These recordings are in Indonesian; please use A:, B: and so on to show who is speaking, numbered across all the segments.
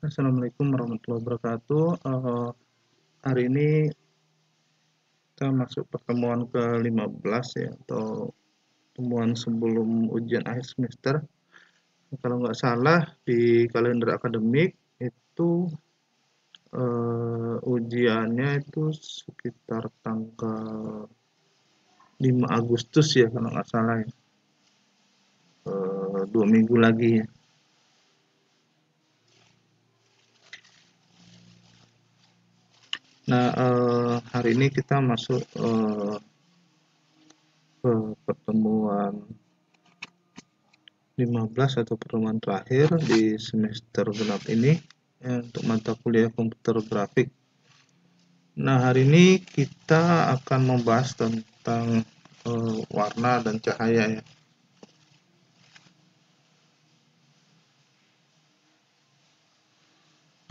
A: Assalamualaikum warahmatullahi wabarakatuh. Hari ini kita masuk pertemuan ke-15 ya, atau pertemuan sebelum ujian akhir semester. Kalau nggak salah di kalender akademik itu ujiannya itu sekitar tanggal 5 Agustus ya kalau nggak salah ya. 2 minggu lagi ya. Nah, hari ini kita masuk ke pertemuan 15 atau pertemuan terakhir di semester genap ini ya, untuk mata kuliah komputer grafik. Nah, hari ini kita akan membahas tentang warna dan cahaya ya.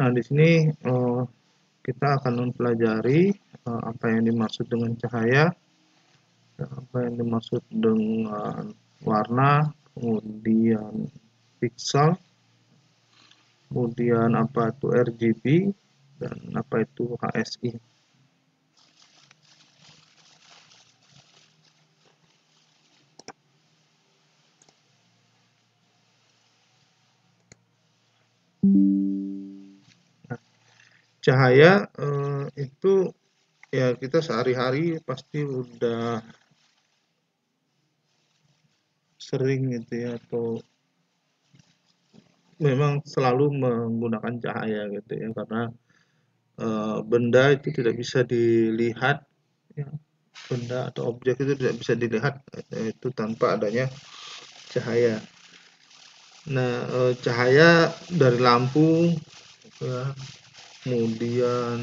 A: Nah, di sini kita akan mempelajari apa yang dimaksud dengan cahaya, apa yang dimaksud dengan warna, kemudian pixel, kemudian apa itu RGB, dan apa itu HSI. Cahaya itu ya kita sehari-hari pasti udah sering gitu ya, atau memang selalu menggunakan cahaya gitu ya, karena benda itu tidak bisa dilihat ya, benda atau objek itu tidak bisa dilihat itu tanpa adanya cahaya. Nah, cahaya dari lampu ya, kemudian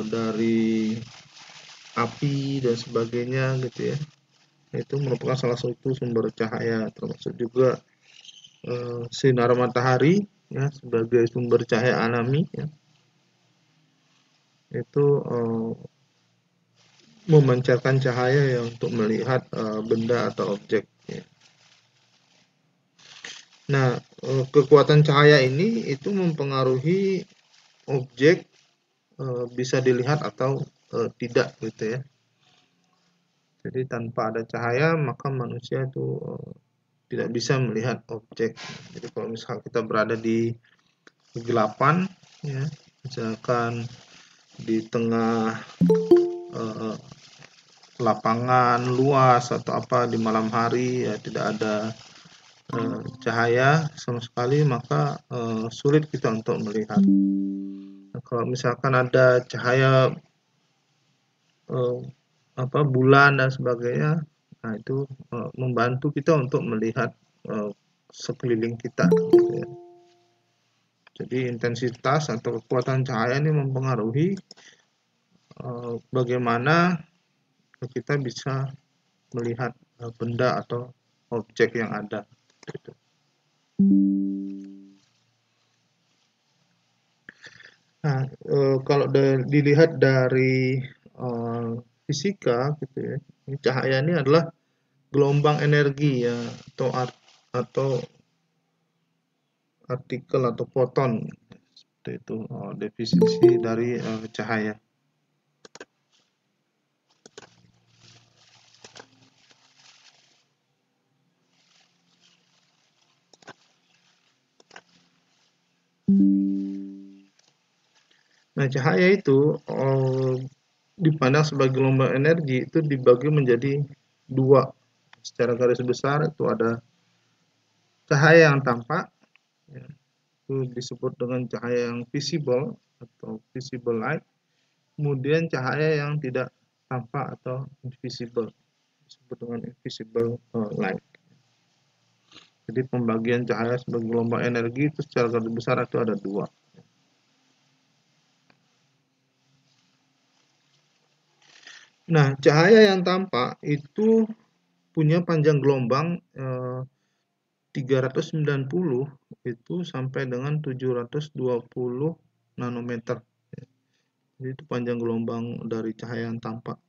A: dari api dan sebagainya gitu ya, itu merupakan salah satu sumber cahaya, termasuk juga sinar matahari ya sebagai sumber cahaya alami ya, itu memancarkan cahaya ya untuk melihat benda atau objek ya. Nah, kekuatan cahaya ini itu mempengaruhi objek bisa dilihat atau tidak gitu ya. Jadi tanpa ada cahaya maka manusia itu tidak bisa melihat objek. Jadi kalau misalnya kita berada di kegelapan ya, misalkan di tengah eh, lapangan luas atau apa di malam hari ya, tidak ada cahaya sama sekali, maka sulit kita untuk melihat. Nah, kalau misalkan ada cahaya eh, bulan dan sebagainya, nah itu membantu kita untuk melihat sekeliling kita gitu ya. Jadi intensitas atau kekuatan cahaya ini mempengaruhi bagaimana kita bisa melihat benda atau objek yang ada gitu. Nah, kalau dilihat dari fisika gitu ya, cahaya ini adalah gelombang energi ya, atau partikel atau foton, seperti itu definisi dari cahaya. Nah, cahaya itu dipandang sebagai gelombang energi itu dibagi menjadi dua. Secara garis besar itu ada cahaya yang tampak, ya, itu disebut dengan cahaya yang visible atau visible light. Kemudian cahaya yang tidak tampak atau invisible disebut dengan invisible light. Jadi pembagian cahaya sebagai gelombang energi itu secara garis besar itu ada dua. Nah, cahaya yang tampak itu punya panjang gelombang 390 itu sampai dengan 720 nanometer. Jadi itu panjang gelombang dari cahaya yang tampak.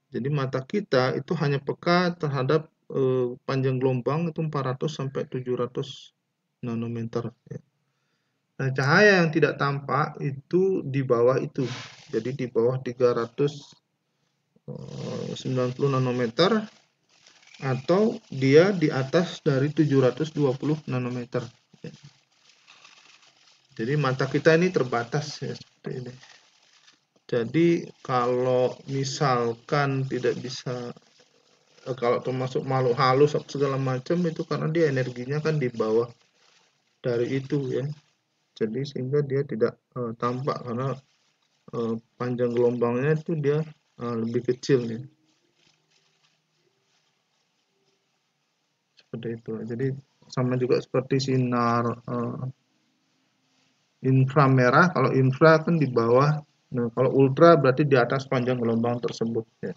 A: Jadi mata kita itu hanya peka terhadap panjang gelombang itu 400 sampai 700 nanometer ya. Nah, cahaya yang tidak tampak itu di bawah itu. Jadi di bawah 390 nanometer atau dia di atas dari 720 nanometer. Jadi mata kita ini terbatas ya, seperti ini. Jadi kalau misalkan tidak bisa, kalau termasuk makhluk halus segala macam itu karena dia energinya kan di bawah dari itu ya. Jadi sehingga dia tidak tampak karena panjang gelombangnya itu dia lebih kecil nih. Seperti itu. Jadi sama juga seperti sinar inframerah. Kalau infra kan di bawah, nah kalau ultra berarti di atas panjang gelombang tersebut ya.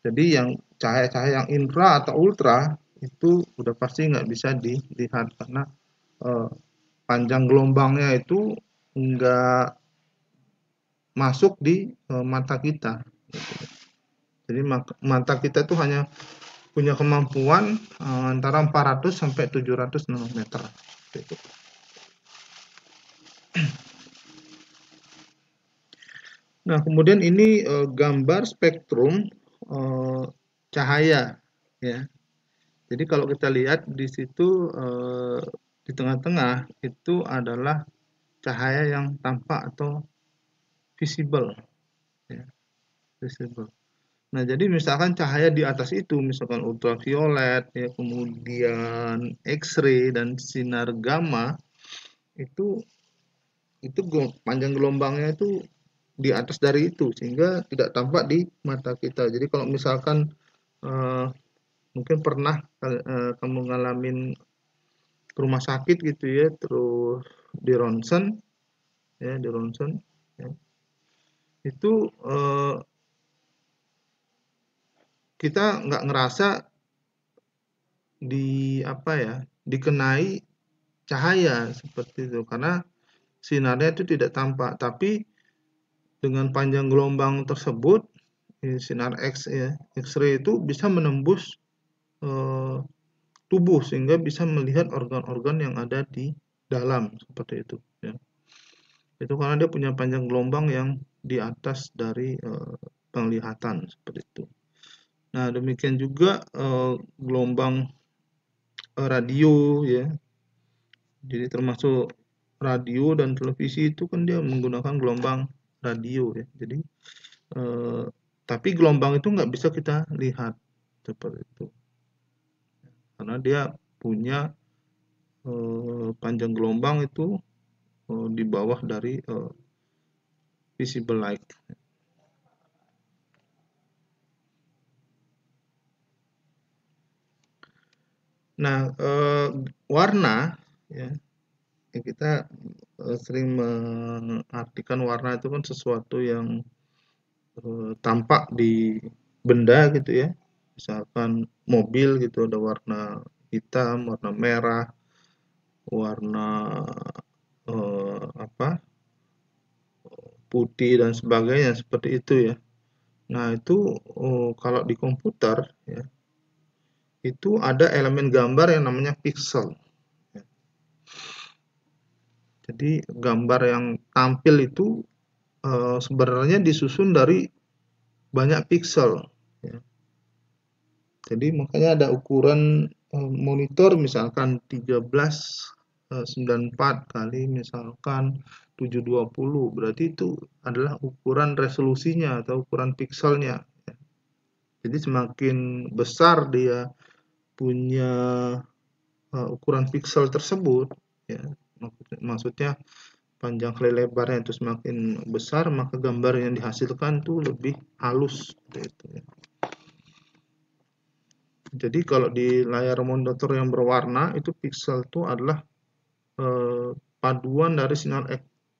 A: Jadi yang cahaya-cahaya yang infra atau ultra itu udah pasti nggak bisa dilihat karena eh, panjang gelombangnya itu nggak masuk di mata kita. Jadi mata kita itu hanya punya kemampuan antara 400 sampai 700 nanometer. Gitu. Nah, kemudian ini gambar spektrum cahaya ya. Jadi kalau kita lihat di situ di tengah-tengah itu adalah cahaya yang tampak atau visible ya, visible. Nah, jadi misalkan cahaya di atas itu misalkan ultraviolet ya, kemudian X-ray dan sinar gamma itu panjang gelombangnya itu di atas dari itu sehingga tidak tampak di mata kita. Jadi kalau misalkan eh, mungkin pernah kamu ngalamin ke rumah sakit gitu ya, terus di ronsen ya, di ronsen ya, itu kita nggak ngerasa di apa ya, dikenai cahaya seperti itu karena sinarnya itu tidak tampak, tapi dengan panjang gelombang tersebut sinar X ya, X-ray itu bisa menembus eh, tubuh sehingga bisa melihat organ-organ yang ada di dalam seperti itu ya. Itu karena dia punya panjang gelombang yang di atas dari penglihatan seperti itu. Nah, demikian juga gelombang radio ya. Jadi termasuk radio dan televisi itu kan dia menggunakan gelombang radio ya. Jadi eh, tapi gelombang itu nggak bisa kita lihat seperti itu karena dia punya panjang gelombang itu di bawah dari visible light. Nah, warna ya, kita sering mengartikan warna itu kan sesuatu yang tampak di benda gitu ya. Misalkan mobil gitu ada warna hitam, warna merah, warna apa? Putih dan sebagainya seperti itu ya. Nah, itu kalau di komputer ya, itu ada elemen gambar yang namanya pixel. Jadi gambar yang tampil itu sebenarnya disusun dari banyak pixel. Ya. Jadi makanya ada ukuran monitor misalkan 1394 kali misalkan 720, berarti itu adalah ukuran resolusinya atau ukuran pixelnya. Jadi semakin besar dia punya ukuran pixel tersebut, ya, maksudnya panjang kali lebarnya itu semakin besar, maka gambar yang dihasilkan tuh lebih halus gitu ya. Jadi kalau di layar monitor yang berwarna itu pixel itu adalah paduan dari sinar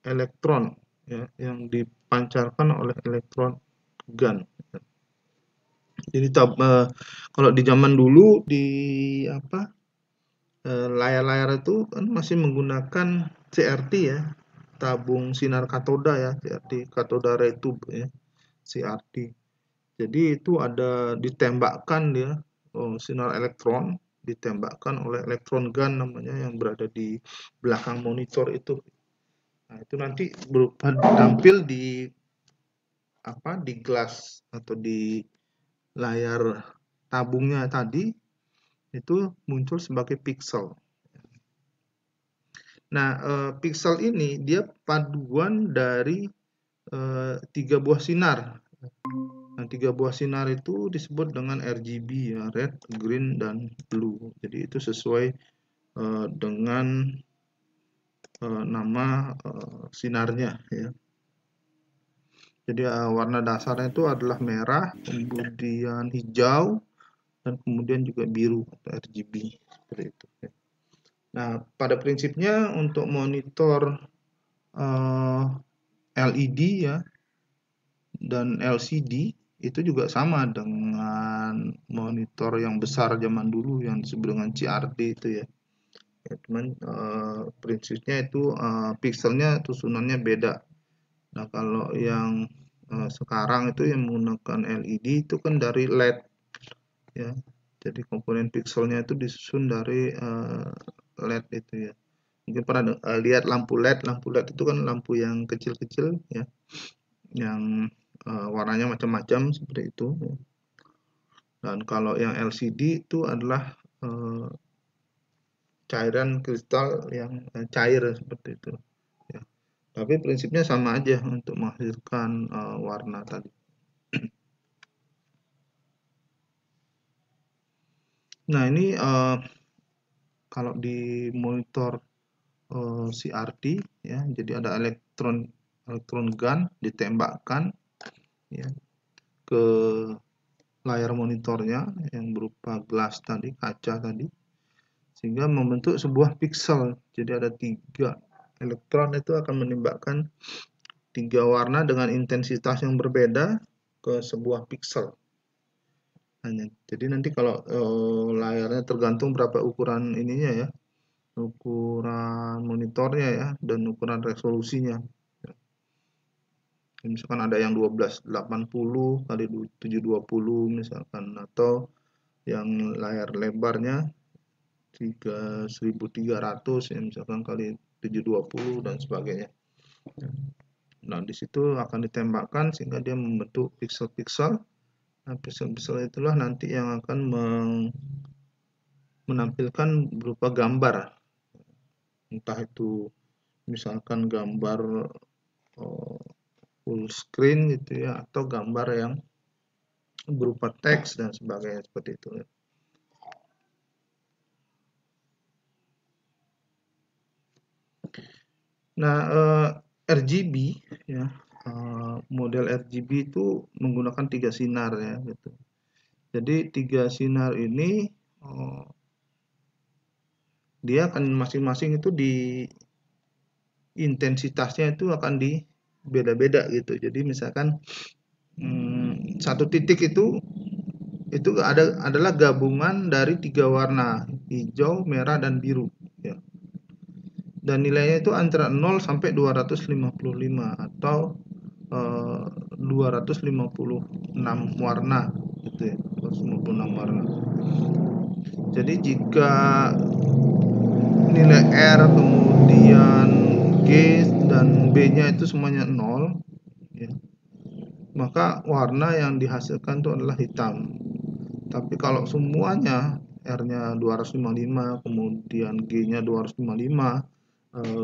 A: elektron ya, yang dipancarkan oleh elektron gun. Jadi kalau di zaman dulu di apa layar-layar itu kan masih menggunakan CRT ya, tabung sinar katoda ya, CRT, katoda ray tube ya, CRT. Jadi itu ada ditembakkan dia sinar elektron, ditembakkan oleh elektron gun namanya yang berada di belakang monitor itu. Nah, itu nanti berupa tampil di di gelas atau di layar tabungnya tadi itu muncul sebagai pixel. Nah, pixel ini dia paduan dari 3 buah sinar. Nah, 3 buah sinar itu disebut dengan RGB ya, red, green, dan blue. Jadi itu sesuai dengan nama sinarnya ya. Jadi warna dasarnya itu adalah merah, kemudian hijau, dan kemudian juga biru atau RGB seperti itu. Ya. Nah, pada prinsipnya untuk monitor LED ya dan LCD itu juga sama dengan monitor yang besar zaman dulu yang disebut dengan CRT itu ya. Ya, cuman prinsipnya itu pixelnya susunannya beda. Nah, kalau yang sekarang itu yang menggunakan LED itu kan dari LED ya. Jadi komponen pixelnya itu disusun dari LED itu ya. Mungkin pernah lihat lampu LED. Lampu LED itu kan lampu yang kecil-kecil ya, yang warnanya macam-macam seperti itu. Ya. Dan kalau yang LCD itu adalah cairan kristal yang cair seperti itu. Ya. Tapi prinsipnya sama aja untuk menghasilkan warna tadi. Nah, ini kalau di monitor CRT ya, jadi ada elektron gun ditembakkan ya ke layar monitornya yang berupa gelas tadi, kaca tadi, sehingga membentuk sebuah pixel. Jadi ada 3 elektron itu akan menembakkan 3 warna dengan intensitas yang berbeda ke sebuah pixel. Hanya. Jadi nanti kalau layarnya tergantung berapa ukuran ininya ya, ukuran monitornya ya, dan ukuran resolusinya. Misalkan ada yang 1280 kali 720 misalkan, atau yang layar lebarnya 1300 ya misalkan kali 720 dan sebagainya. Nah, di situ akan ditembakkan sehingga dia membentuk pixel-pixel. Nah, pixel-pixel itulah nanti yang akan menampilkan berupa gambar. Entah itu misalkan gambar full screen gitu ya, atau gambar yang berupa teks dan sebagainya seperti itu. Nah, RGB ya, model RGB itu menggunakan 3 sinar ya gitu. Jadi 3 sinar ini dia akan masing-masing itu di intensitasnya itu akan di beda-beda gitu. Jadi misalkan satu titik itu adalah gabungan dari 3 warna, hijau, merah, dan biru ya. Dan nilainya itu antara 0 sampai 255 atau 256 warna gitu ya, 256 warna. Jadi jika nilai R kemudian G dan B-nya itu semuanya 0 ya, maka warna yang dihasilkan itu adalah hitam. Tapi kalau semuanya R-nya 255, kemudian G-nya 255,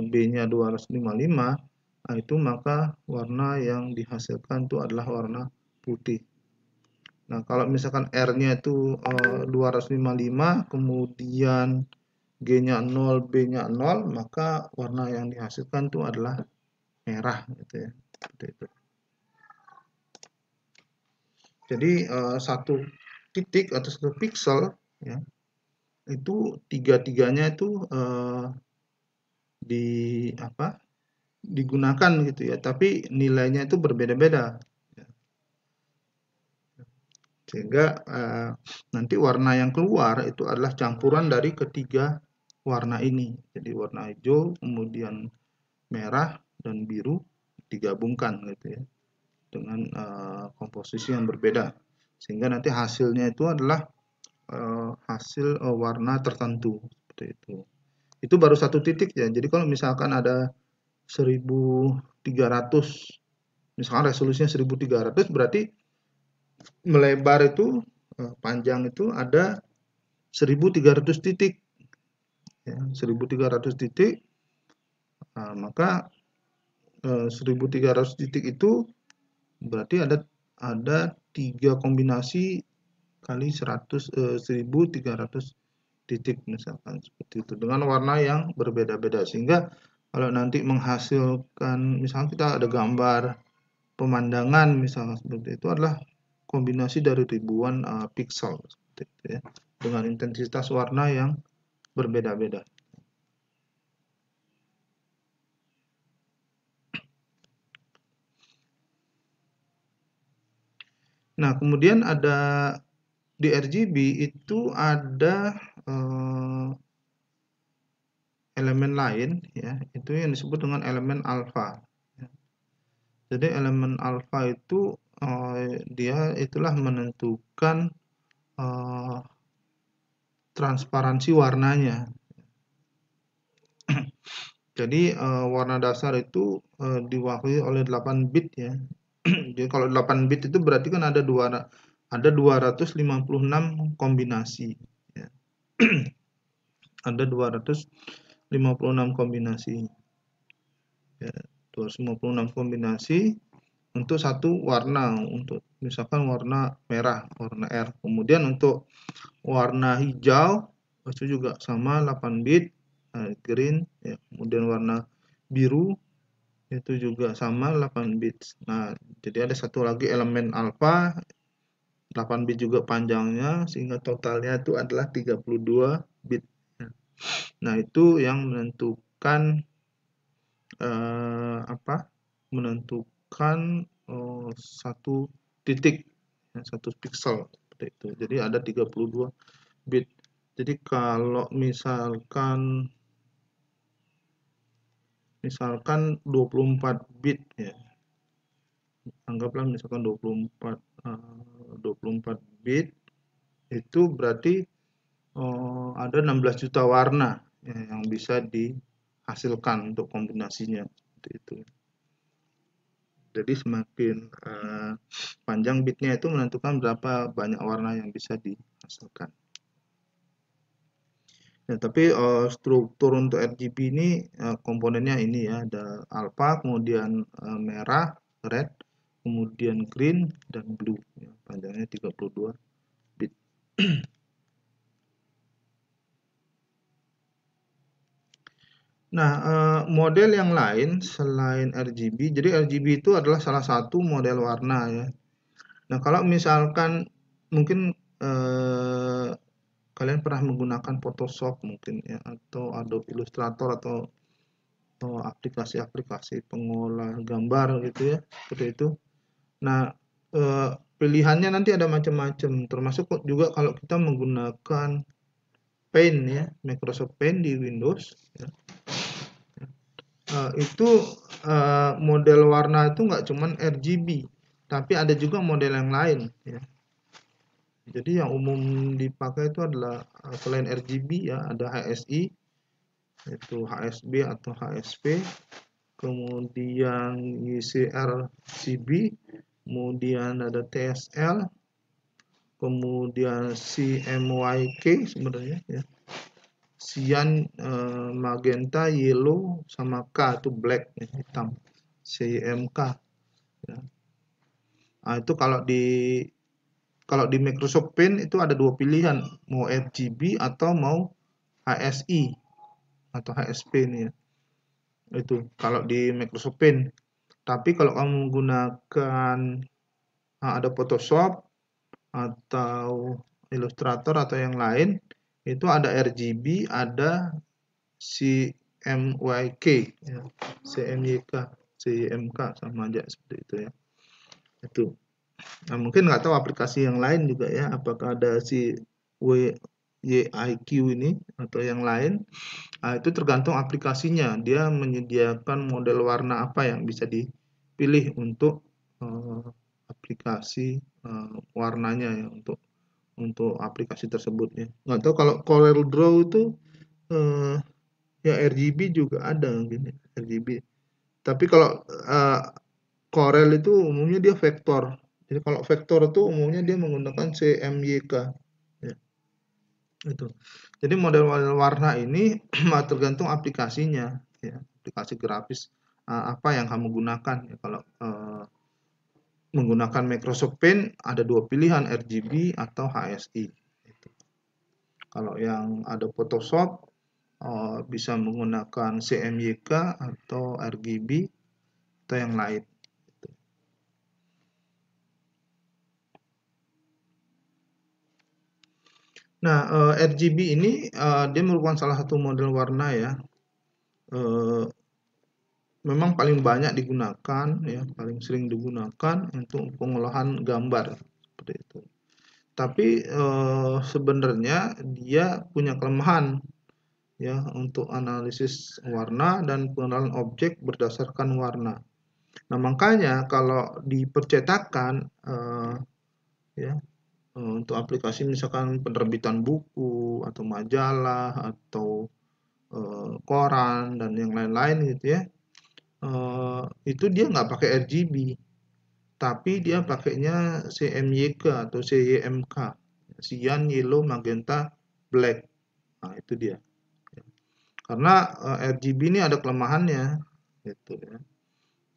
A: B-nya 255, nah itu maka warna yang dihasilkan itu adalah warna putih. Nah, kalau misalkan R-nya itu 255, kemudian G-nya 0, B-nya 0, maka warna yang dihasilkan itu adalah merah gitu ya. Seperti itu. Jadi satu titik atau satu pixel ya, itu tiga-tiganya itu digunakan gitu ya, tapi nilainya itu berbeda-beda. Sehingga nanti warna yang keluar itu adalah campuran dari ketiga warna ini. Jadi warna hijau, kemudian merah dan biru digabungkan gitu ya, dengan komposisi yang berbeda. Sehingga nanti hasilnya itu adalah hasil warna tertentu seperti itu. Itu baru satu titik ya. Jadi kalau misalkan ada 1300, misalkan resolusinya 1300, berarti melebar itu panjang itu ada 1300 titik ya, 1300 titik. Nah, maka 1300 titik itu berarti ada 3 kombinasi kali 1300 titik misalkan seperti itu dengan warna yang berbeda-beda, sehingga kalau nanti menghasilkan misalnya kita ada gambar pemandangan misalnya seperti itu adalah kombinasi dari ribuan pixel seperti itu ya, dengan intensitas warna yang berbeda-beda. Nah, kemudian ada di RGB itu ada elemen lain ya, itu yang disebut dengan elemen alfa. Jadi elemen alfa itu dia itulah menentukan transparansi warnanya. Jadi warna dasar itu diwakili oleh 8 bit ya. Jadi kalau 8 bit itu berarti kan ada 256 kombinasi ya. Ada 256 kombinasi. Ya, 256 kombinasi untuk satu warna, untuk misalkan warna merah, warna R. Kemudian untuk warna hijau itu juga sama 8 bit, green ya. Kemudian warna biru itu juga sama 8 bit. Nah, jadi ada satu lagi elemen alfa 8 bit juga panjangnya, sehingga totalnya itu adalah 32 bit. Nah, itu yang menentukan menentukan satu titik, satu pixel seperti itu. Jadi ada 32 bit. Jadi kalau misalkan 24 bit ya, anggaplah misalkan 24 bit, itu berarti ada 16 juta warna ya, yang bisa dihasilkan untuk kombinasinya seperti itu. Jadi semakin panjang bitnya itu menentukan berapa banyak warna yang bisa dihasilkan. Ya, tapi struktur untuk RGB ini komponennya ini ya, ada alpha, kemudian merah, red, kemudian green dan blue. Ya, panjangnya 32 bit. Nah, model yang lain selain RGB, jadi RGB itu adalah salah satu model warna ya. Nah, kalau misalkan mungkin kalian pernah menggunakan Photoshop mungkin ya, atau Adobe Illustrator atau aplikasi-aplikasi pengolah gambar gitu ya, seperti itu. Nah, pilihannya nanti ada macam-macam, termasuk juga kalau kita menggunakan Paint ya, Microsoft Paint di Windows ya. Itu model warna itu nggak cuman RGB, tapi ada juga model yang lain ya. Jadi yang umum dipakai itu adalah selain RGB ya, ada HSI, yaitu HSB atau HSP, kemudian YCRCB, kemudian ada TSL, kemudian CMYK sebenarnya ya, cyan, magenta, yellow, sama K itu black ya, hitam, CMK ya. Nah, itu kalau di Microsoft Paint itu ada dua pilihan, mau RGB atau mau HSI atau HSP ini ya. Itu kalau di Microsoft Paint. Tapi kalau kamu menggunakan ada Photoshop atau Illustrator atau yang lain, itu ada RGB, ada CMYK ya, CMYK, CMK sama aja seperti itu ya. Itu. Nah, mungkin nggak tahu aplikasi yang lain juga ya, apakah ada si YIQ ini atau yang lain. Nah, itu tergantung aplikasinya, dia menyediakan model warna apa yang bisa dipilih untuk aplikasi warnanya ya, untuk aplikasi tersebut ya. Nggak tahu kalau Corel Draw itu ya RGB juga ada mungkin ya, RGB. Tapi kalau Corel itu umumnya dia vektor. Jadi kalau vektor itu umumnya dia menggunakan CMYK. Ya, itu. Jadi model-model warna ini tergantung aplikasinya, ya, aplikasi grafis apa yang kamu gunakan. Ya, kalau menggunakan Microsoft Paint ada dua pilihan, RGB atau HSI. Itu. Kalau yang ada Photoshop bisa menggunakan CMYK atau RGB atau yang lain. Nah, RGB ini dia merupakan salah satu model warna ya. Memang paling banyak digunakan ya, paling sering digunakan untuk pengolahan gambar seperti itu. Tapi sebenarnya dia punya kelemahan ya untuk analisis warna dan pengenalan objek berdasarkan warna. Nah, makanya kalau di percetakan ya untuk aplikasi misalkan penerbitan buku atau majalah atau koran dan yang lain-lain gitu ya, itu dia nggak pakai RGB, tapi dia pakainya CMYK atau CYMK, cyan, yellow, magenta, black. Nah, itu dia. Karena RGB ini ada kelemahannya, gitu ya.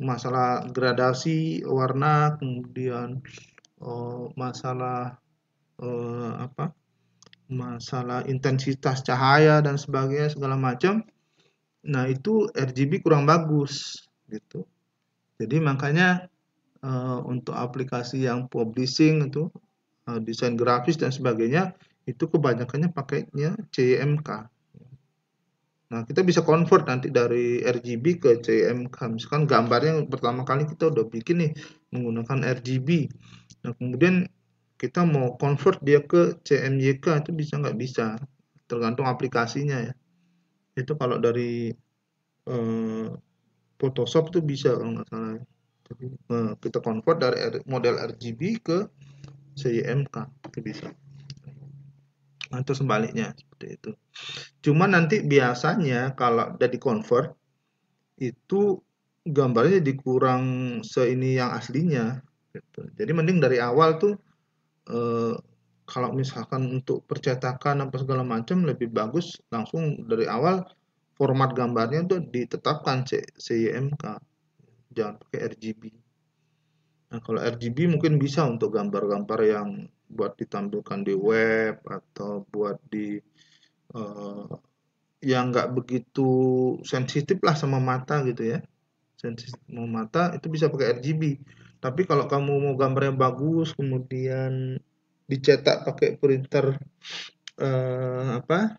A: Masalah gradasi warna, kemudian masalah apa? Masalah intensitas cahaya dan sebagainya segala macam. Nah, itu RGB kurang bagus, gitu. Jadi makanya untuk aplikasi yang publishing itu desain grafis dan sebagainya itu kebanyakannya pakainya CMYK. Nah, kita bisa convert nanti dari RGB ke CMYK. Misalkan gambarnya pertama kali kita udah bikin nih menggunakan RGB. Nah, kemudian kita mau convert dia ke CMYK itu bisa nggak bisa, tergantung aplikasinya ya. Itu kalau dari Photoshop itu bisa kalau nggak salah. Jadi kita convert dari model RGB ke CMYK itu bisa. Atau sebaliknya seperti itu. Cuma nanti biasanya kalau udah di convert itu gambarnya jadi kurang seini yang aslinya gitu. Jadi mending dari awal tuh kalau misalkan untuk percetakan apa segala macam lebih bagus langsung dari awal format gambarnya tuh ditetapkan CYMK, jangan pakai RGB. Nah, kalau RGB mungkin bisa untuk gambar-gambar yang buat ditampilkan di web atau buat di yang nggak begitu sensitif lah sama mata gitu ya. Sensitif sama mata itu bisa pakai RGB. Tapi kalau kamu mau gambarnya bagus, kemudian dicetak pakai printer apa?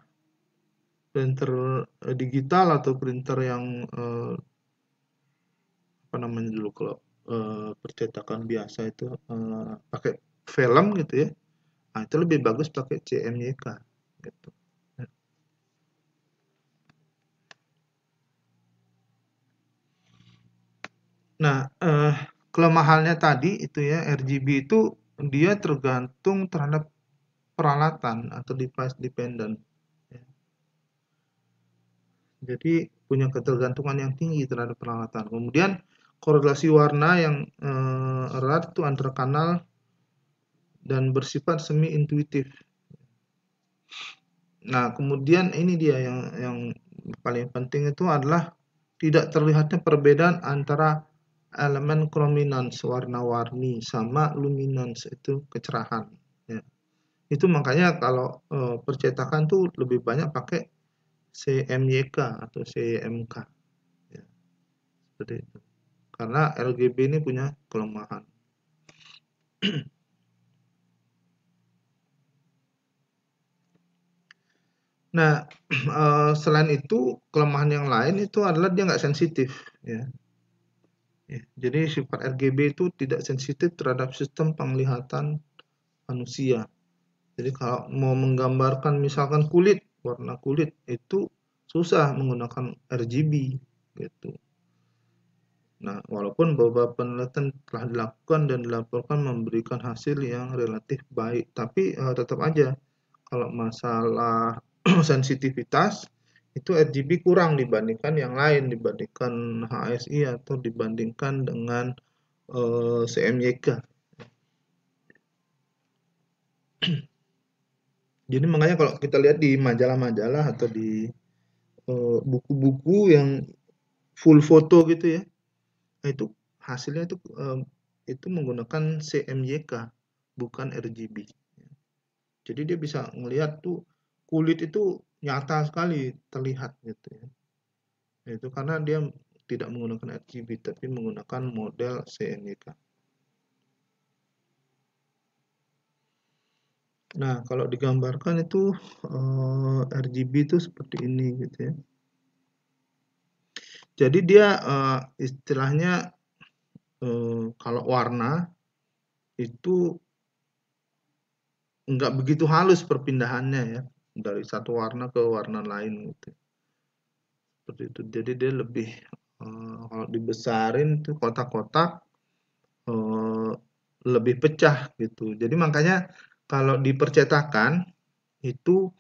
A: Printer digital atau printer yang apa namanya dulu kalau percetakan biasa itu pakai film gitu ya. Nah, itu lebih bagus pakai CMYK gitu. Nah, kelemahannya tadi itu ya RGB itu dia tergantung terhadap peralatan atau device dependent. Ya. Jadi punya ketergantungan yang tinggi terhadap peralatan. Kemudian korelasi warna yang erat itu antara kanal dan bersifat semi intuitif. Nah, kemudian ini dia yang paling penting itu adalah tidak terlihatnya perbedaan antara elemen chrominance warna-warni sama luminance itu kecerahan. Ya. Itu makanya kalau percetakan tuh lebih banyak pakai CMYK atau CMK. Ya, seperti itu. Karena RGB ini punya kelemahan. Nah, selain itu kelemahan yang lain itu adalah dia nggak sensitif. Ya. Ya, jadi sifat RGB itu tidak sensitif terhadap sistem penglihatan manusia. Jadi kalau mau menggambarkan misalkan kulit, warna kulit itu susah menggunakan RGB gitu. Nah, walaupun beberapa penelitian telah dilakukan dan dilaporkan memberikan hasil yang relatif baik, tapi tetap aja kalau masalah sensitivitas itu RGB kurang dibandingkan yang lain, dibandingkan HSI atau dibandingkan dengan CMYK. Jadi makanya kalau kita lihat di majalah-majalah atau di buku-buku yang full foto gitu ya, nah itu hasilnya itu menggunakan CMYK bukan RGB. Jadi dia bisa ngelihat tuh kulit itu nyata sekali terlihat gitu ya. Itu karena dia tidak menggunakan RGB tapi menggunakan model CMYK. Nah, kalau digambarkan itu RGB itu seperti ini gitu ya. Jadi dia istilahnya kalau warna itu nggak begitu halus perpindahannya ya dari satu warna ke warna lain gitu. Seperti itu. Jadi dia lebih kalau dibesarin tuh kotak-kotak lebih pecah gitu. Jadi makanya kalau dipercetakan itu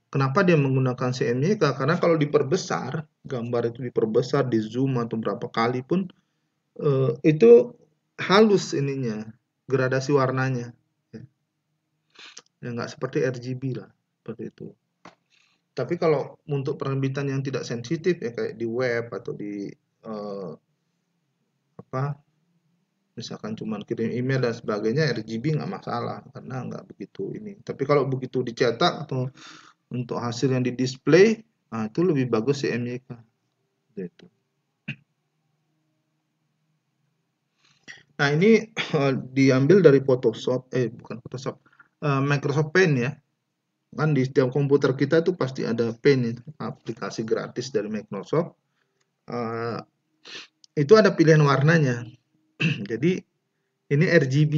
A: kenapa dia menggunakan CMYK? Karena kalau diperbesar, gambar itu diperbesar, di zoom atau berapa kali pun itu halus ininya, gradasi warnanya. Ya nggak seperti RGB lah, seperti itu. Tapi kalau untuk penerbitan yang tidak sensitif ya kayak di web atau di apa, misalkan cuma kirim email dan sebagainya, RGB nggak masalah karena nggak begitu ini. Tapi kalau begitu dicetak atau untuk hasil yang di display, nah itu lebih bagus CMYK. Gitu. Nah ini diambil dari Photoshop, bukan Photoshop, Microsoft Paint ya. Kan di setiap komputer kita tuh pasti ada Paint, itu aplikasi gratis dari Microsoft. Itu ada pilihan warnanya. Jadi ini RGB.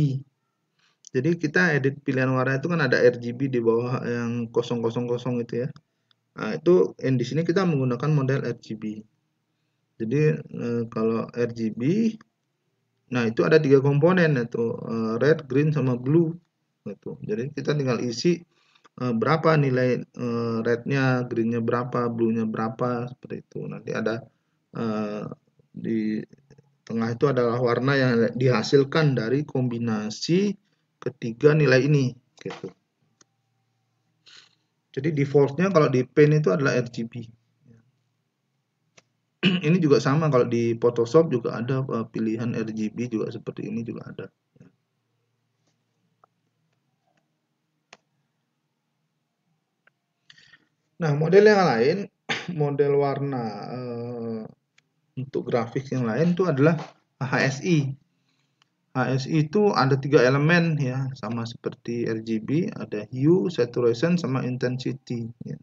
A: Jadi kita edit pilihan warna itu kan ada RGB di bawah yang 000 itu ya. Nah, itu yang di sini kita menggunakan model RGB. Jadi kalau RGB, nah itu ada 3 komponen yaitu red, green, sama blue. Gitu. Jadi kita tinggal isi berapa nilai rednya, greennya berapa, blue-nya berapa, seperti itu. Nanti ada di tengah itu adalah warna yang dihasilkan dari kombinasi ketiga nilai ini. Gitu. Jadi defaultnya kalau di Paint itu adalah RGB. Ini juga sama kalau di Photoshop juga ada pilihan RGB juga seperti ini juga ada. Nah, model yang lain, model warna untuk grafik yang lain itu adalah HSI. HSI itu ada 3 elemen ya, sama seperti RGB, ada hue, saturation, sama intensity. Ya.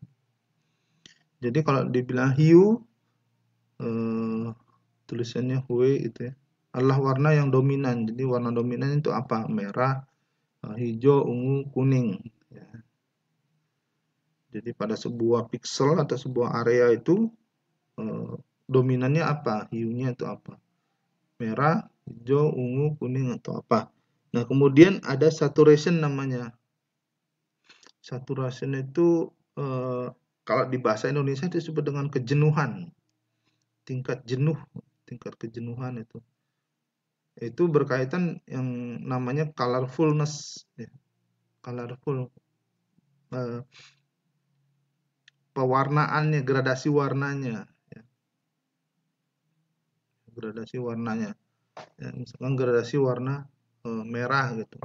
A: Jadi kalau dibilang hue, tulisannya hue itu ya, adalah warna yang dominan. Jadi warna dominan itu apa? Merah, hijau, ungu, kuning. Ya. Jadi pada sebuah pixel atau sebuah area itu dominannya apa? Hue-nya itu apa? Merah, hijau, ungu, kuning atau apa? Nah, kemudian ada saturation namanya. Saturation itu kalau di bahasa Indonesia disebut dengan kejenuhan. Tingkat jenuh, tingkat kejenuhan itu. Itu berkaitan yang namanya colorfulness ya. Colorful pewarnaannya, gradasi warnanya ya. Gradasi warnanya. Ya, misalkan gradasi warna merah gitu.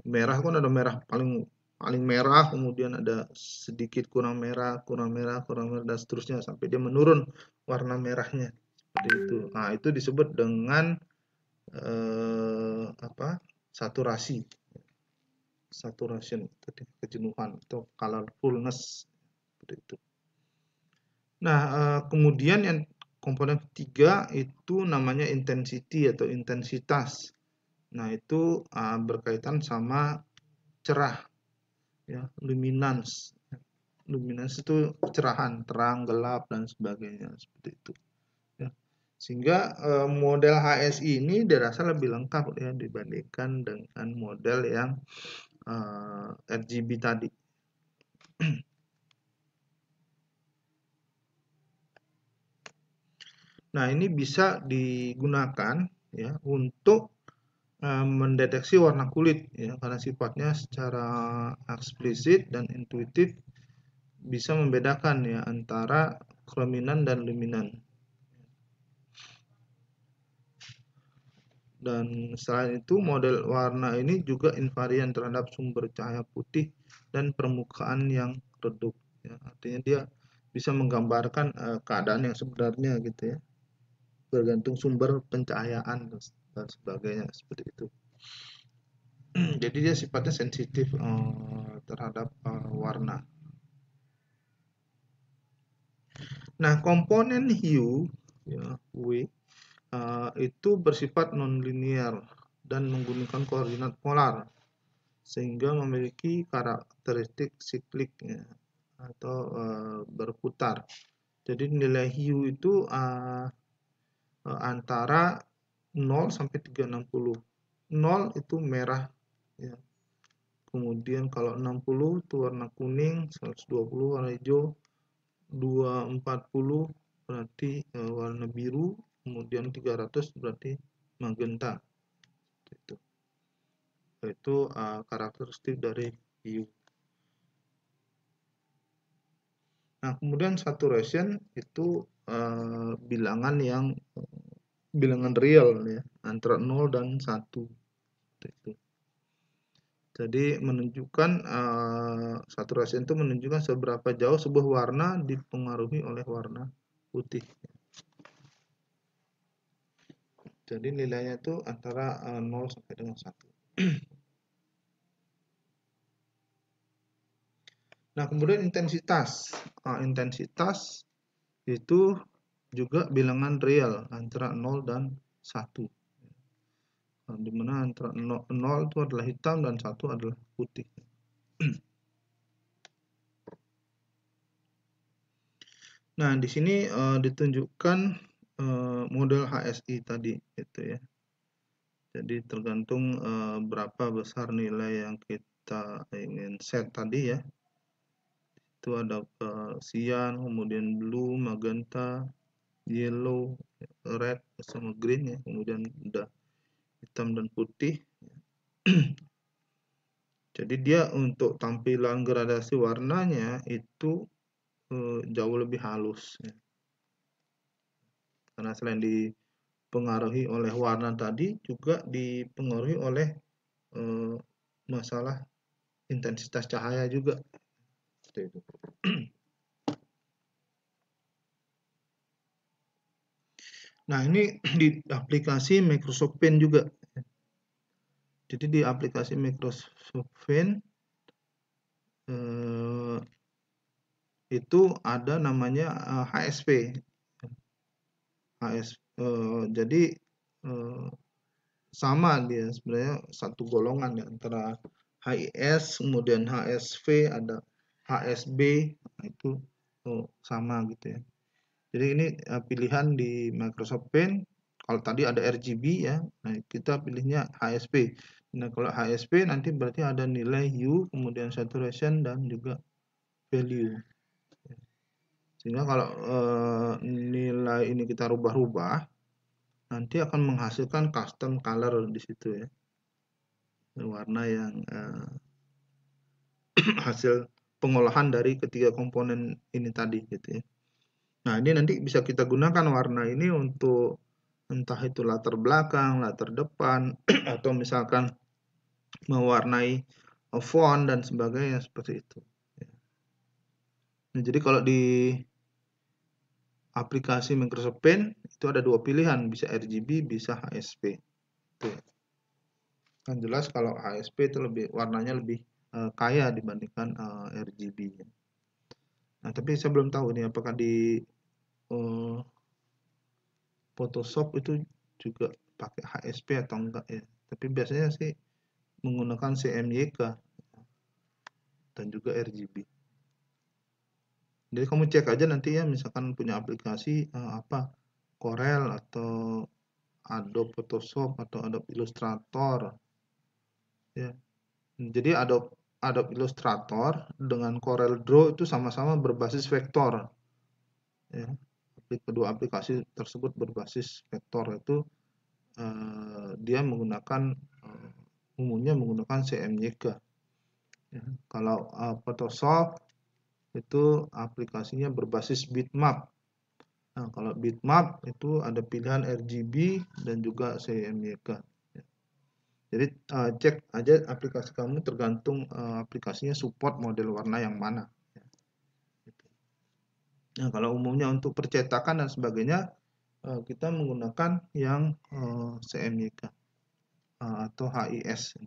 A: Merah kan ada merah paling merah, kemudian ada sedikit kurang merah, dan seterusnya sampai dia menurun warna merahnya seperti itu. Nah, itu disebut dengan apa? Saturasi. Saturation, kejenuhan atau colorfulness seperti itu. Nah, kemudian yang komponen ketiga itu namanya intensity atau intensitas. Nah, itu berkaitan sama cerah ya, luminance. Luminance itu kecerahan, terang, gelap dan sebagainya seperti itu. Ya. Sehingga model HSI ini dirasa lebih lengkap ya dibandingkan dengan model yang RGB tadi. Nah, ini bisa digunakan ya untuk mendeteksi warna kulit ya, karena sifatnya secara eksplisit dan intuitif bisa membedakan ya antara chrominan dan luminan. Dan selain itu, model warna ini juga invarian terhadap sumber cahaya putih dan permukaan yang redup. Ya, artinya dia bisa menggambarkan keadaan yang sebenarnya gitu ya, bergantung sumber pencahayaan dan sebagainya seperti itu. Jadi dia sifatnya sensitif terhadap warna. Nah, komponen hue ya, W itu bersifat nonlinear dan menggunakan koordinat polar sehingga memiliki karakteristik siklik ya, atau berputar. Jadi nilai hue itu antara 0 sampai 360. 0 itu merah ya. Kemudian kalau 60 itu warna kuning, 120 warna hijau, 240 berarti warna biru, kemudian 300 berarti magenta. Itu karakteristik dari hue. Nah, kemudian saturation itu bilangan real ya, antara 0 dan 1. Itu. Jadi menunjukkan saturation itu menunjukkan seberapa jauh sebuah warna dipengaruhi oleh warna putih. Jadi nilainya itu antara 0 sampai dengan 1. Nah, kemudian intensitas. Intensitas itu juga bilangan real antara 0 dan 1. Di mana antara 0 itu adalah hitam dan 1 adalah putih. Nah, di sini ditunjukkan model HSI tadi itu ya. Jadi tergantung berapa besar nilai yang kita ingin set tadi ya. Itu ada cyan, kemudian blue, magenta, yellow, red sama green ya. Kemudian udah hitam dan putih. Jadi dia untuk tampilan gradasi warnanya itu jauh lebih halus ya. Karena selain dipengaruhi oleh warna tadi, juga dipengaruhi oleh masalah intensitas cahaya juga. Seperti itu. Nah, ini di aplikasi Microsoft Paint juga. Jadi di aplikasi Microsoft Paint itu ada namanya HSP. Jadi sama dia sebenarnya satu golongan ya antara HIS kemudian HSV, ada HSB, itu sama gitu ya. Jadi ini pilihan di Microsoft Paint. Kalau tadi ada RGB ya, nah kita pilihnya HSP. Nah, kalau HSP nanti berarti ada nilai hue, kemudian saturation dan juga value. Sehingga kalau nilai ini kita rubah-rubah, nanti akan menghasilkan custom color di situ ya. Warna yang hasil pengolahan dari ketiga komponen ini tadi gitu ya. Nah, ini nanti bisa kita gunakan warna ini untuk entah itu latar belakang, latar depan, atau misalkan mewarnai font dan sebagainya seperti itu. Nah, jadi kalau di aplikasi Microsoft Paint itu ada dua pilihan, bisa RGB, bisa HSP. Tuh. Kan jelas kalau HSP itu warnanya lebih kaya dibandingkan RGB. Nah, tapi saya belum tahu nih apakah di Photoshop itu juga pakai HSP atau enggak ya. Tapi biasanya sih menggunakan CMYK dan juga RGB. Jadi kamu cek aja nanti ya, misalkan punya aplikasi Corel atau Adobe Photoshop atau Adobe Illustrator ya. Jadi Adobe Illustrator dengan Corel Draw itu sama-sama berbasis vektor ya. kedua aplikasi tersebut berbasis vektor, itu dia menggunakan umumnya menggunakan CMYK. Ya, kalau Photoshop itu aplikasinya berbasis bitmap. Nah, kalau bitmap itu ada pilihan RGB dan juga CMYK. Ya. Jadi cek aja aplikasi kamu, tergantung aplikasinya support model warna yang mana. Ya. Nah, kalau umumnya untuk percetakan dan sebagainya, kita menggunakan yang CMYK atau HIS.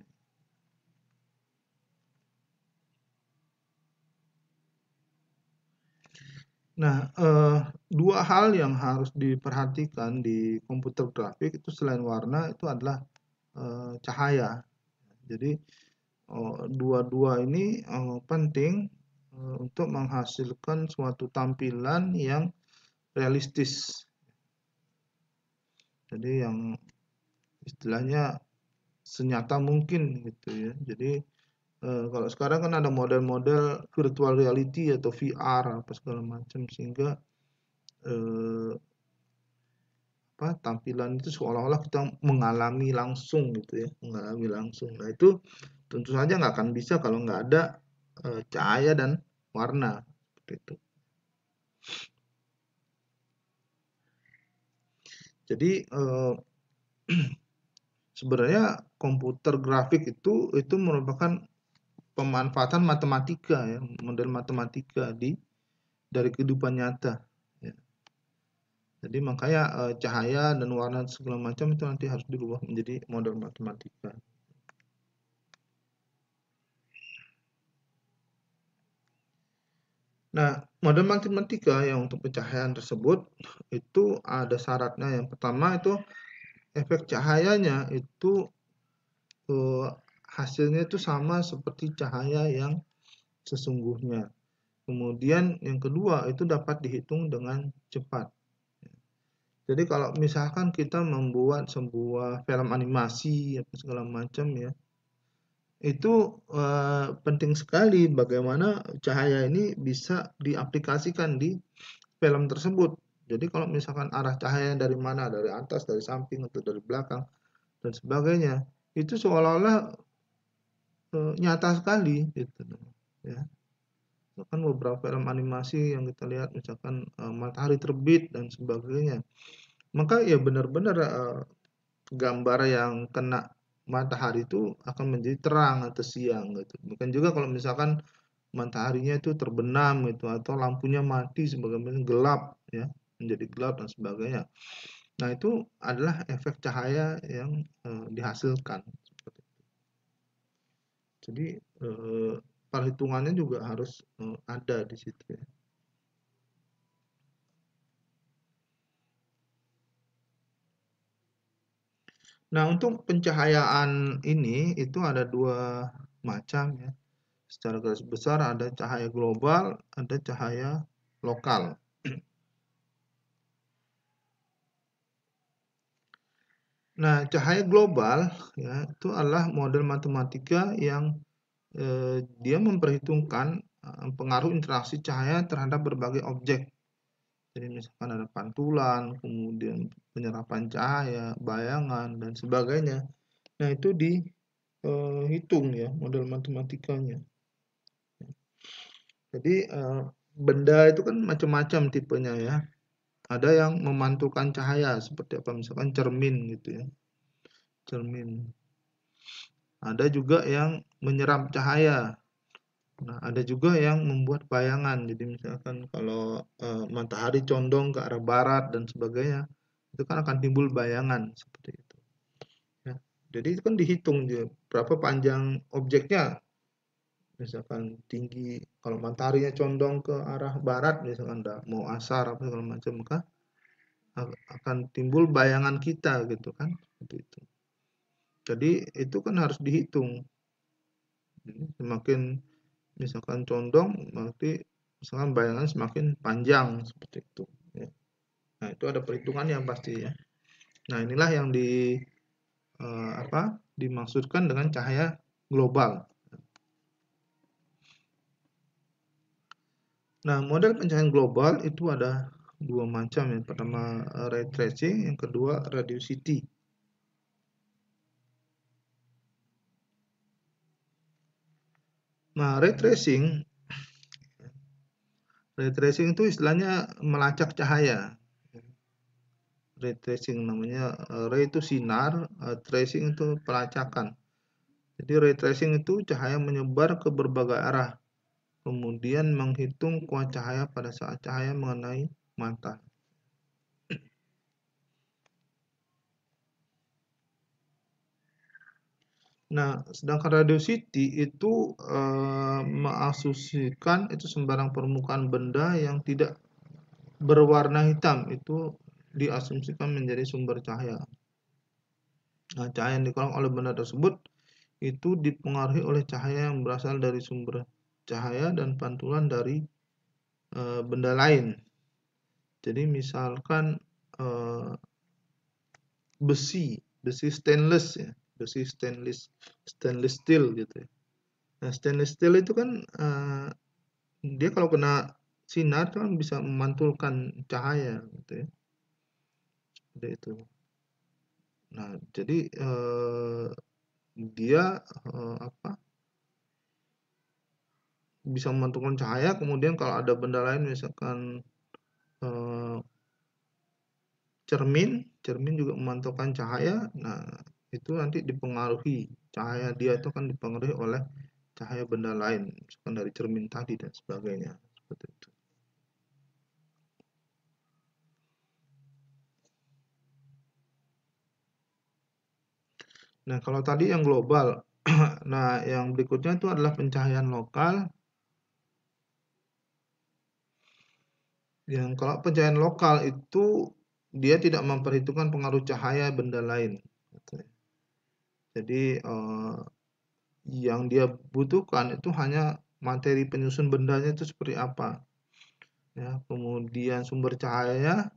A: Nah, dua hal yang harus diperhatikan di komputer grafik itu selain warna itu adalah cahaya. Jadi dua-dua ini penting untuk menghasilkan suatu tampilan yang realistis. Jadi yang istilahnya senyata mungkin gitu ya. Jadi kalau sekarang kan ada model-model virtual reality atau VR apa segala macam, sehingga tampilan itu seolah-olah kita mengalami langsung gitu ya, mengalami langsung. Nah itu tentu saja nggak akan bisa kalau nggak ada cahaya dan warna seperti itu. Jadi sebenarnya komputer grafik itu merupakan pemanfaatan matematika ya, model matematika dari kehidupan nyata. Ya. Jadi makanya cahaya dan warna segala macam itu nanti harus dirubah menjadi model matematika. Nah, model matematika yang untuk pencahayaan tersebut itu ada syaratnya. Yang pertama itu efek cahayanya itu hasilnya itu sama seperti cahaya yang sesungguhnya. Kemudian yang kedua itu dapat dihitung dengan cepat. Jadi kalau misalkan kita membuat sebuah film animasi apa segala macam ya, itu penting sekali bagaimana cahaya ini bisa diaplikasikan di film tersebut. Jadi kalau misalkan arah cahaya dari mana, dari atas, dari samping, atau dari belakang, dan sebagainya, itu seolah-olah nyata sekali gitu. Ya. Misalkan beberapa film animasi yang kita lihat, misalkan matahari terbit dan sebagainya, maka ya benar-benar gambar yang kena matahari itu akan menjadi terang atau siang gitu. Bukan juga kalau misalkan mataharinya itu terbenam gitu, atau lampunya mati sebagaimana gelap ya, menjadi gelap dan sebagainya. Nah, itu adalah efek cahaya yang dihasilkan. Jadi perhitungannya juga harus ada di situ ya. Nah, untuk pencahayaan ini itu ada dua macam ya. Secara garis besar ada cahaya global, ada cahaya lokal. Nah, cahaya global ya itu adalah model matematika yang dia memperhitungkan pengaruh interaksi cahaya terhadap berbagai objek. Jadi misalkan ada pantulan, kemudian penyerapan cahaya, bayangan, dan sebagainya. Nah, itu dihitung ya model matematikanya. Jadi benda itu kan macam-macam tipenya ya. Ada yang memantulkan cahaya seperti apa, misalkan cermin gitu ya. Cermin. Ada juga yang menyerap cahaya. Nah, ada juga yang membuat bayangan. Jadi misalkan kalau matahari condong ke arah barat dan sebagainya, itu kan akan timbul bayangan seperti itu. Ya. Jadi itu kan dihitung dia berapa panjang objeknya. Misalkan tinggi, kalau mataharinya condong ke arah barat, misalkan mau asar apa segala macam, maka akan timbul bayangan kita gitu kan, seperti itu. Jadi itu kan harus dihitung. Jadi, semakin misalkan condong, berarti misalkan bayangan semakin panjang seperti itu. Ya. Nah, itu ada perhitungan yang pasti ya. Nah, inilah yang dimaksudkan dengan cahaya global. Nah, model pencahayaan global itu ada dua macam. Yang pertama ray tracing, yang kedua radiosity. Nah, ray tracing itu istilahnya melacak cahaya. Ray tracing namanya, ray itu sinar, tracing itu pelacakan. Jadi ray tracing itu cahaya menyebar ke berbagai arah, kemudian menghitung kuat cahaya pada saat cahaya mengenai mata. Nah, sedangkan radiosity itu mengasumsikan itu sembarang permukaan benda yang tidak berwarna hitam itu diasumsikan menjadi sumber cahaya. Nah, cahaya yang dikolong oleh benda tersebut itu dipengaruhi oleh cahaya yang berasal dari sumber cahaya dan pantulan dari benda lain. Jadi misalkan besi stainless ya, besi stainless steel gitu ya. Nah, stainless steel itu kan dia kalau kena sinar kan bisa memantulkan cahaya gitu ya. Seperti itu. Nah, jadi dia bisa memantulkan cahaya, kemudian kalau ada benda lain misalkan cermin juga memantulkan cahaya. Nah, itu nanti dipengaruhi, cahaya dia itu kan dipengaruhi oleh cahaya benda lain, misalkan dari cermin tadi dan sebagainya. Seperti itu. Nah, kalau tadi yang global, nah yang berikutnya itu adalah pencahayaan lokal. Yang kalau pencahayaan lokal itu dia tidak memperhitungkan pengaruh cahaya benda lain. Jadi yang dia butuhkan itu hanya materi penyusun bendanya itu seperti apa. Ya, kemudian sumber cahaya,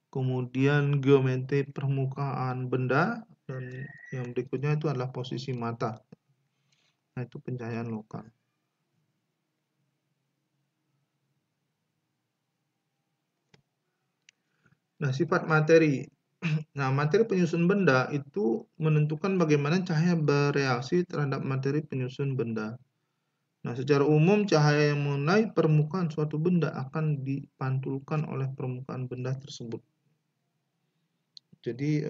A: kemudian geometri permukaan benda, dan yang berikutnya itu adalah posisi mata. Nah, itu pencahayaan lokal. Nah, sifat materi. Nah, materi penyusun benda itu menentukan bagaimana cahaya bereaksi terhadap materi penyusun benda. Nah, secara umum cahaya yang mengenai permukaan suatu benda akan dipantulkan oleh permukaan benda tersebut. Jadi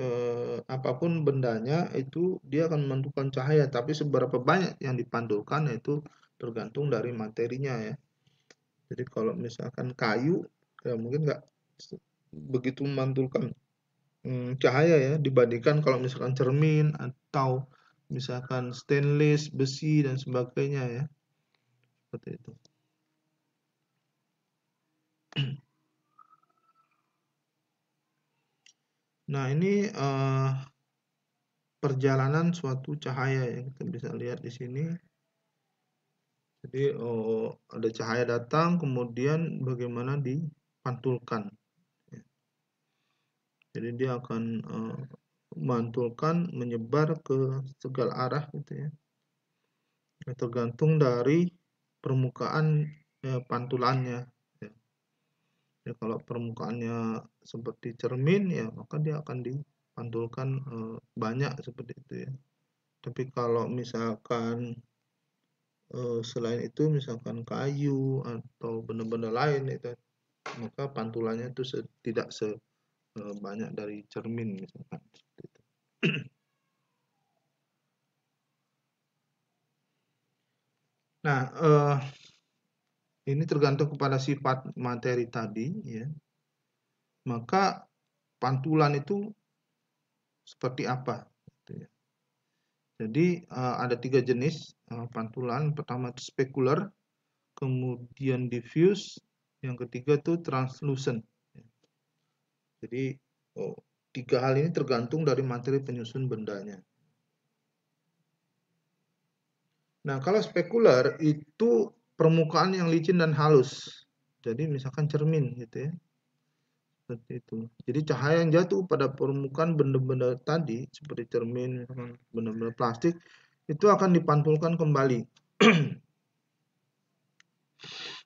A: apapun bendanya itu dia akan memantulkan cahaya, tapi seberapa banyak yang dipantulkan itu tergantung dari materinya ya. Jadi kalau misalkan kayu ya mungkin nggak begitu memantulkan cahaya ya dibandingkan kalau misalkan cermin atau misalkan stainless, besi dan sebagainya ya. Seperti itu. Nah, ini perjalanan suatu cahaya yang kita bisa lihat di sini. Jadi ada cahaya datang, kemudian bagaimana dipantulkan. Jadi dia akan memantulkan, menyebar ke segala arah gitu ya. Tergantung dari permukaan pantulannya. Ya. Ya, kalau permukaannya seperti cermin ya maka dia akan dipantulkan banyak seperti itu ya. Tapi kalau misalkan selain itu misalkan kayu atau benda-benda lain itu maka pantulannya itu tidak sebanyak dari cermin misalkan seperti itu. Nah, ini tergantung kepada sifat materi tadi ya. Maka pantulan itu seperti apa gitu ya. Jadi ada 3 jenis pantulan. Pertama itu spekular, kemudian diffuse, yang ketiga itu translucent. Jadi 3 hal ini tergantung dari materi penyusun bendanya. Nah, kalau spekular itu permukaan yang licin dan halus. Jadi misalkan cermin gitu ya. Seperti itu. Jadi cahaya yang jatuh pada permukaan benda-benda tadi seperti cermin, benda-benda plastik itu akan dipantulkan kembali.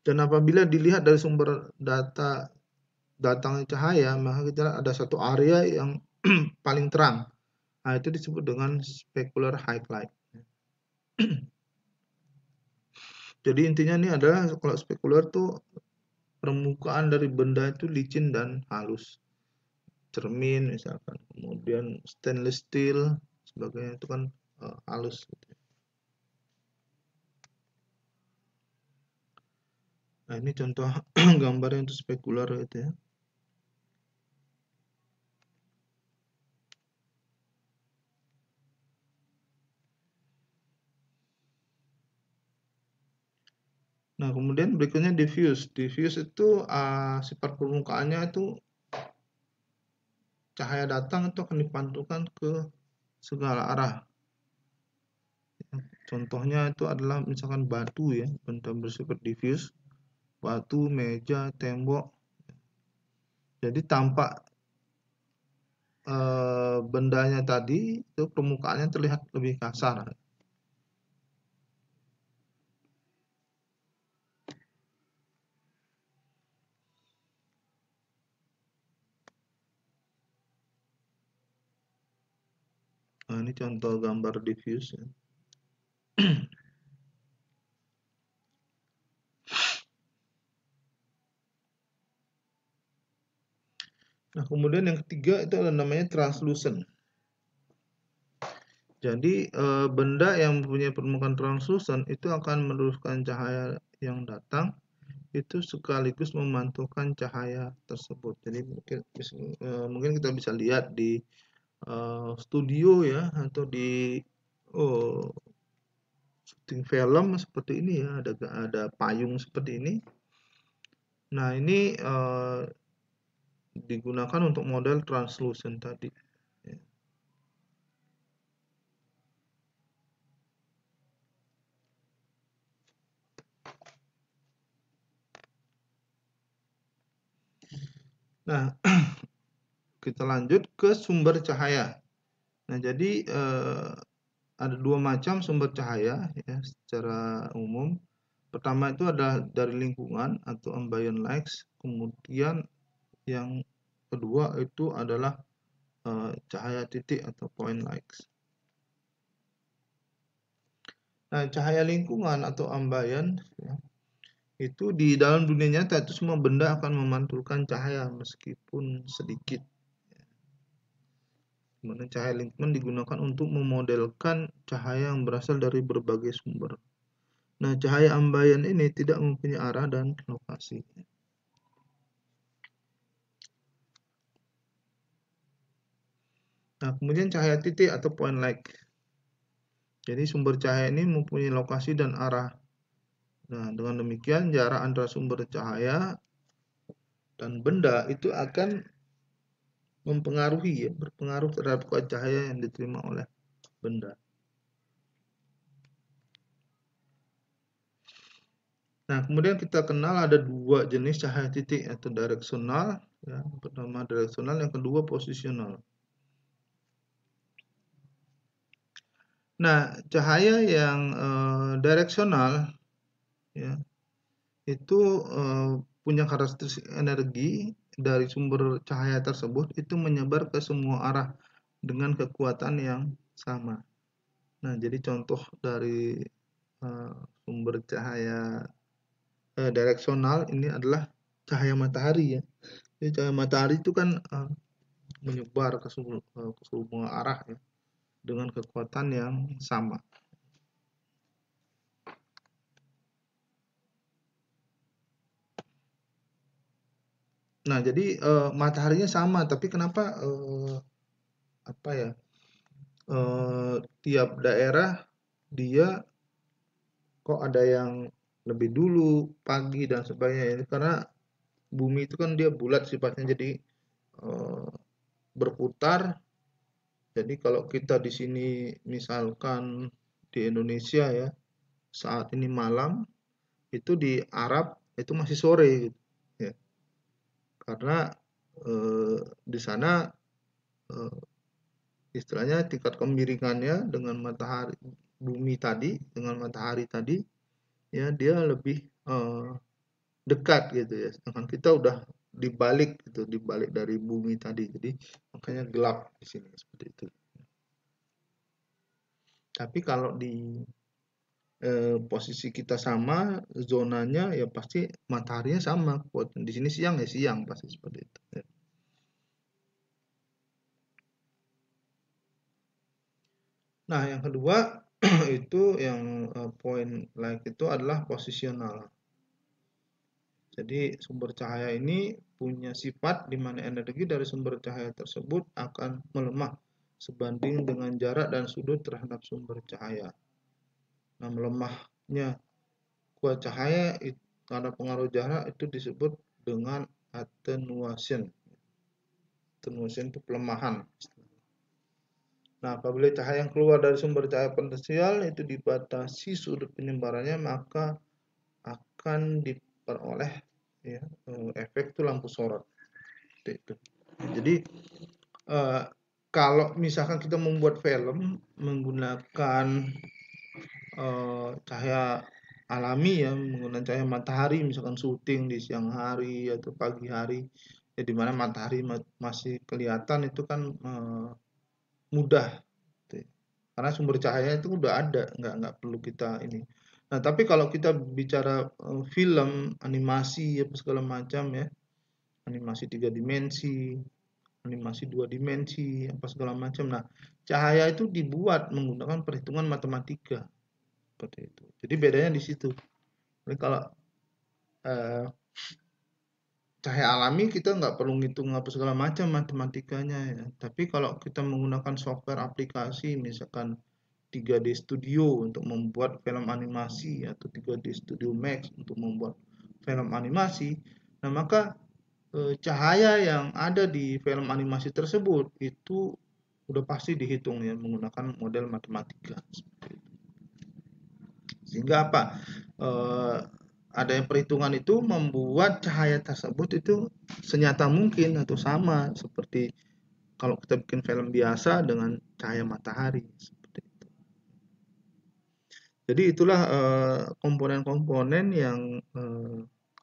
A: Dan apabila dilihat dari sumber data datangnya cahaya, maka kita ada satu area yang paling terang. Nah, itu disebut dengan specular highlight. Jadi intinya ini adalah kalau spekular tuh permukaan dari benda itu licin dan halus. Cermin misalkan, kemudian stainless steel sebagainya itu kan halus gitu. Nah, ini contoh gambar yang untuk spekular gitu ya. Nah, kemudian berikutnya diffuse. Diffuse itu sifat permukaannya itu cahaya datang itu akan dipantulkan ke segala arah. Contohnya itu adalah misalkan batu ya, benda bersifat diffuse, batu, meja, tembok. Jadi tampak bendanya tadi itu permukaannya terlihat lebih kasar. Nah, ini contoh gambar diffuse ya. Nah, kemudian yang ketiga itu adalah namanya translucent. Jadi benda yang mempunyai permukaan translucent itu akan meneruskan cahaya yang datang itu sekaligus memantulkan cahaya tersebut. Jadi mungkin kita bisa lihat di studio ya, atau di syuting film seperti ini ya, ada payung seperti ini. Nah, ini digunakan untuk model translucent tadi. Nah, kita lanjut ke sumber cahaya. Nah, jadi ada dua macam sumber cahaya ya secara umum. Pertama itu adalah dari lingkungan atau ambient lights. Kemudian yang kedua itu adalah cahaya titik atau point lights. Nah, cahaya lingkungan atau ambient ya, itu di dalam dunia nyata itu semua benda akan memantulkan cahaya meskipun sedikit. Kemudian cahaya lingkungan digunakan untuk memodelkan cahaya yang berasal dari berbagai sumber. Nah, cahaya ambient ini tidak mempunyai arah dan lokasi. Nah, kemudian cahaya titik atau point light. Jadi sumber cahaya ini mempunyai lokasi dan arah. Nah, dengan demikian jarak antara sumber cahaya dan benda itu akan mempengaruhi ya, berpengaruh terhadap cahaya yang diterima oleh benda. Nah, kemudian kita kenal ada dua jenis cahaya titik, yaitu direksional, ya, pertama direksional, yang kedua posisional. Nah, cahaya yang direksional, ya, itu punya karakteristik energi dari sumber cahaya tersebut itu menyebar ke semua arah dengan kekuatan yang sama. Nah, jadi contoh dari sumber cahaya direksional ini adalah cahaya matahari ya. Jadi cahaya matahari itu kan menyebar ke semua arah ya, dengan kekuatan yang sama. Nah, jadi mataharinya sama, tapi kenapa apa ya? Tiap daerah dia kok ada yang lebih dulu pagi dan sebagainya. Karena bumi itu kan dia bulat sifatnya, jadi berputar. Jadi kalau kita di sini misalkan di Indonesia ya, saat ini malam, itu di Arab itu masih sore gitu ya. Karena di sana istilahnya tingkat kemiringannya dengan matahari bumi tadi dengan matahari tadi ya, dia lebih dekat gitu ya. Sedangkan kita udah dibalik gitu, dibalik dari bumi tadi. Jadi makanya gelap di sini seperti itu. Tapi kalau di posisi kita sama, zonanya ya pasti mataharinya sama. Di sini siang ya siang pasti seperti itu. Ya. Nah, yang kedua itu yang poin like itu adalah posisional. Jadi sumber cahaya ini punya sifat di mana energi dari sumber cahaya tersebut akan melemah sebanding dengan jarak dan sudut terhadap sumber cahaya. Nah, melemahnya kuat cahaya karena pengaruh jarak itu disebut dengan attenuation. Attenuation itu pelemahan. Nah, apabila cahaya yang keluar dari sumber cahaya potensial itu dibatasi sudut penyebarannya, maka akan diperoleh ya, efek itu lampu sorot. Itu. Jadi kalau misalkan kita membuat film menggunakan cahaya alami ya, menggunakan cahaya matahari, misalkan syuting di siang hari atau pagi hari, ya di mana matahari masih kelihatan itu kan mudah, karena sumber cahaya itu udah ada, nggak perlu kita ini. Nah, tapi kalau kita bicara film, animasi, apa segala macam ya, animasi 3 dimensi, animasi 2 dimensi, apa segala macam. Nah, cahaya itu dibuat menggunakan perhitungan matematika seperti itu. Jadi bedanya di situ. Jadi kalau eh, cahaya alami kita nggak perlu ngitung apa segala macam matematikanya ya. Tapi kalau kita menggunakan software aplikasi, misalkan 3D Studio untuk membuat film animasi atau 3D Studio Max untuk membuat film animasi, nah maka cahaya yang ada di film animasi tersebut itu udah pasti dihitung ya menggunakan model matematika. Sehingga apa? Adanya perhitungan itu membuat cahaya tersebut itu senyata mungkin atau sama seperti kalau kita bikin film biasa dengan cahaya matahari. Seperti itu. Jadi itulah komponen-komponen yang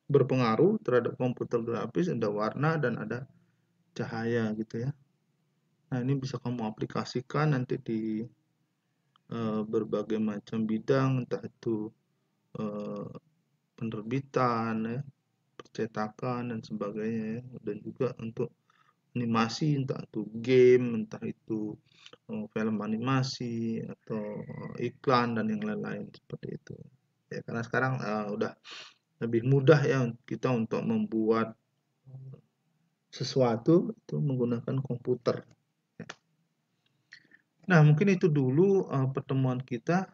A: berpengaruh terhadap komputer grafis, ada warna dan ada cahaya gitu ya. Nah, ini bisa kamu aplikasikan nanti di berbagai macam bidang, entah itu penerbitan, ya, percetakan dan sebagainya, ya. Dan juga untuk animasi, entah itu game, entah itu film animasi atau iklan dan yang lain-lain seperti itu. Ya, karena sekarang udah lebih mudah ya kita untuk membuat sesuatu itu menggunakan komputer. Nah, mungkin itu dulu pertemuan kita.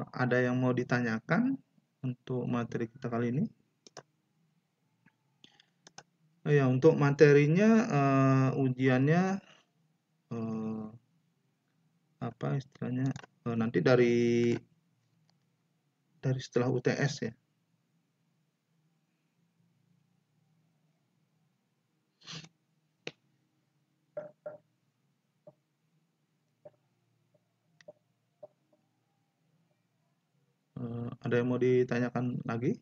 A: Ada yang mau ditanyakan untuk materi kita kali ini? Ya, untuk materinya ujiannya apa istilahnya nanti dari setelah UTS ya. Ada yang mau ditanyakan lagi?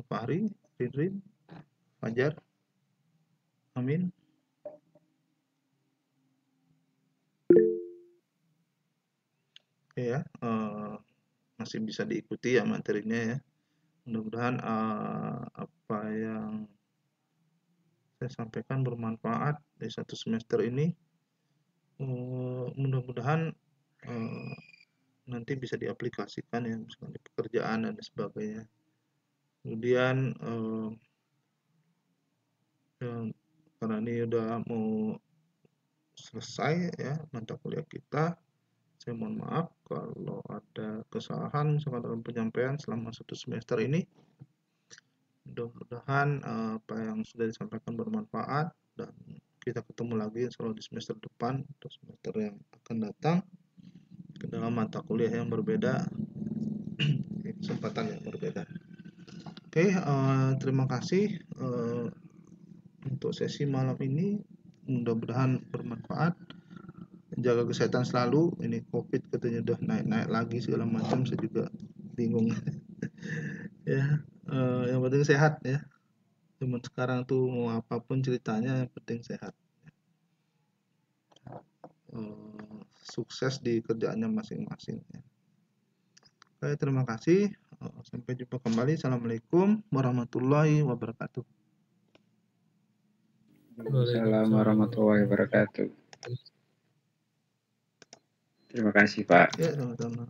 A: Fahri, Ridrin, Fajar, Amin. Oke ya, masih bisa diikuti ya materinya ya. Mudah-mudahan apa yang saya sampaikan bermanfaat di satu semester ini. Mudah-mudahan nanti bisa diaplikasikan ya, misalnya di pekerjaan dan sebagainya. Kemudian karena ini udah mau selesai ya mata kuliah kita, saya mohon maaf kalau ada kesalahan misalkan dalam penyampaian selama satu semester ini. Mudah-mudahan apa yang sudah disampaikan bermanfaat dan kita ketemu lagi selalu di semester depan atau semester yang akan datang ke dalam mata kuliah yang berbeda, kesempatan yang berbeda. Oke, terima kasih untuk sesi malam ini. Mudah-mudahan bermanfaat. Jaga kesehatan selalu. Ini COVID katanya udah naik-naik lagi segala macam. Saya juga bingung. Ya, yang penting sehat ya. Zaman sekarang tuh mau apapun ceritanya yang penting sehat. Sukses di kerjaannya masing-masing. Oke, terima kasih. Sampai jumpa kembali. Assalamualaikum warahmatullahi wabarakatuh.
B: Waalaikumsalam warahmatullahi wabarakatuh. Terima kasih, Pak.
A: Ya, sama-sama.